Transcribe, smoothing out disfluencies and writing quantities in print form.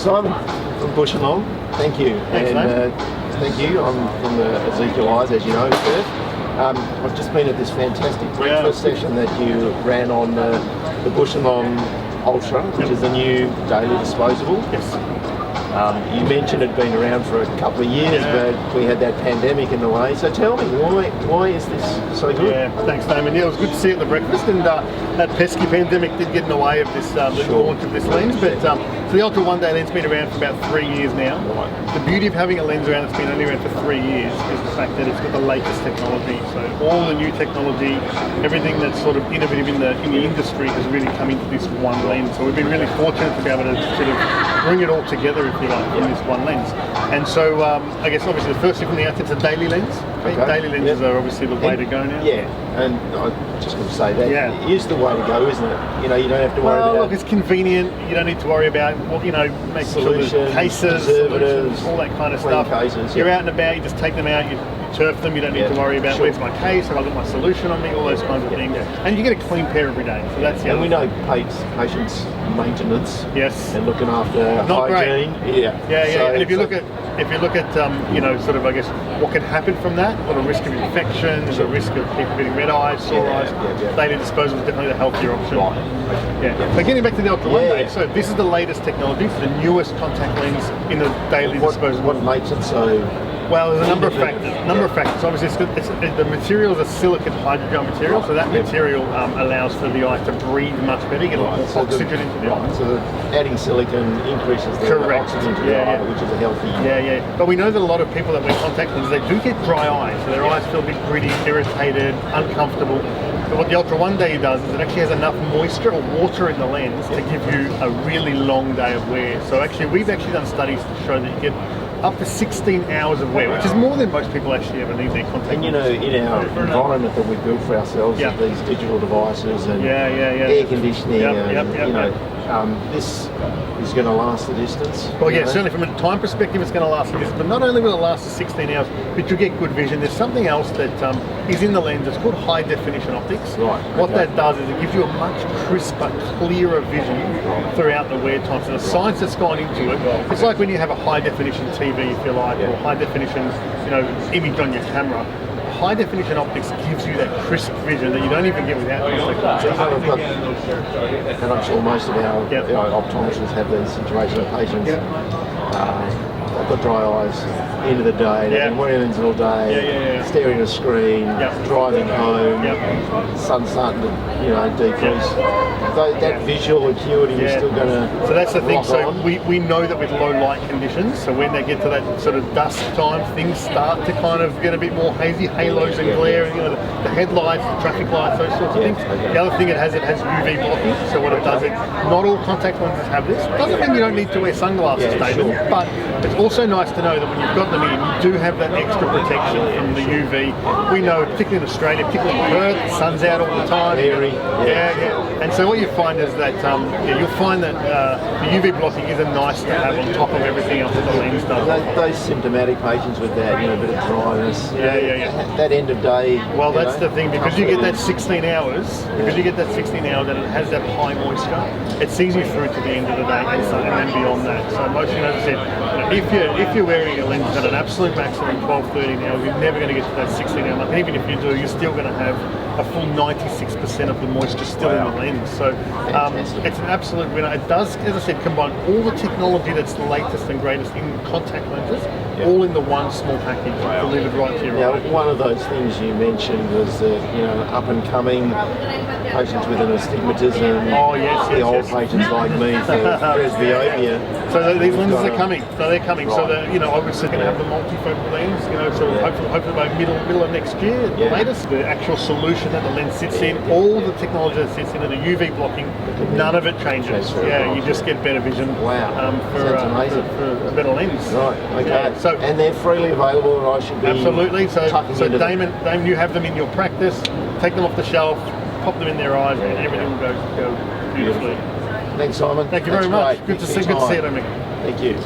Simon from Bausch Lomb, thank you. Thanks, and thank you. I'm from the Ezekiel eyes, as you know, Perth. I've just been at this fantastic breakfast session that you ran on the Bausch Lomb Ultra, which is the new daily disposable. Yes. You mentioned it had been around for a couple of years, but we had that pandemic in the way. So tell me, why is this so good? Yeah, thanks, Damon. Yeah, it was good to see you at the breakfast, and that pesky pandemic did get in the way of this the launch of this lens. But so the Ultra One Day lens has been around for about 3 years now. Right. The beauty of having a lens around that's been only around for 3 years is the fact that it's got the latest technology. So all the new technology, everything that's sort of innovative in the industry has really come into this one lens. So we've been really fortunate to be able to sort of bring it all together, if you like, in this one lens. And so I guess obviously the first thing from the outset, it's a daily lens. Okay. Daily lenses are obviously the way to go now. Yeah, and I just want to say that is the way to go, isn't it? You know, you don't have to worry about. Look, it's convenient. You don't need to worry about making solutions, sure the cases, preservatives, all that kind of stuff. Cases, You're out and about. You just take them out. You turf them. You don't need to worry about where's my case, have I got my solution on me, all those kinds of things. And you get a clean pair every day. So that's and we know patients' maintenance. Yes. And looking after not hygiene. Great. Yeah. So, and if you look at sort of, I guess, what could happen from that, a lot of risk of infection, there's a risk of people getting red eyes, sore eyes. Daily disposable is definitely the healthier option. Right. Yeah. But getting back to the Ultra One Day, so this is the latest technology, it's the newest contact lens in the daily disposable. What makes it so? Well, there's a number of factors. Obviously, the material is a silicate hydrogel material, so that material allows for the eye to breathe much better. You get a lot more oxygen into the eye. So adding silicone increases the oxygen to the eye, which is a healthy. Yeah. But we know that a lot of people that wear contact lenses, they do get dry eyes. So their eyes feel a bit gritty, irritated, uncomfortable. But what the Ultra One Day does is it actually has enough moisture or water in the lens to give you a really long day of wear. So actually, we've actually done studies to show that you get up to 16 hours of wear, which is more than most people actually ever need their contact. And in our environment that we built for ourselves with these digital devices and air conditioning, this is going to last the distance. Well, certainly from a time perspective, it's going to last the distance. But not only will it last the 16 hours, but you'll get good vision. There's something else that is in the lens. It's called high definition optics. Right. What that does is it gives you a much crisper, clearer vision throughout the wear time. So the science that's gone into it, it's like when you have a high definition TV, if you like, or high definition, image on your camera. High definition optics gives you that crisp vision that you don't even get without this technology. And I'm sure most of our optometrists have these situations of patients. They've got dry eyes, end of the day, they've been wearing lenses all day, staring at a screen, driving home, sun's starting to decrease. That visual acuity is still going to. So that's the thing. So we know that with low light conditions, so when they get to that sort of dusk time, things start to kind of get a bit more hazy, halos and glare, the headlights, the traffic lights, those sorts of things. The other thing it has UV blocking. So what it does, not all contact lenses have this. Doesn't mean you don't need to wear sunglasses, David, but it's also nice to know that when you've got them in, you do have that extra protection from the UV. We know, particularly in Australia, particularly in Perth, the sun's out all the time. And so what you find is that you'll find that the UV blocking is a nice to have on top of everything else that the lens does. Those symptomatic patients with that, a bit of dryness, that end of day. Well, that's the thing, because you get that 16 hours, and it has that high moisture, it sees you through to the end of the day and then beyond that. So most, as I said, if you're wearing a lens at an absolute maximum 12, 13 hours, you're never going to get to that 16 hour mark. And even if you do, you're still going to have a full 96% of the moisture still in the lens. So it's an absolute winner. It does, as I said, combine all the technology that's the latest and greatest in contact lenses, all in the one small package, delivered right to your eye. One of those things you mentioned was that, up and coming patients with an astigmatism, the old patients like me for presbyopia. So these lenses are coming. So they're coming. So obviously going to have the multifocal lens, hopefully by middle of next year, the latest. The actual solution that the lens sits in, all the technology that sits in it, the UV blocking, none of it changes. You just get better vision. Wow. For a better lens. Right. Okay. So and they're freely available, and I should be absolutely. So Damon, you have them in your practice. Take them off the shelf, pop them in their eyes, and everything will go beautifully. Thanks, Simon. Thank you very much. Good to see you, Damon. Thank you.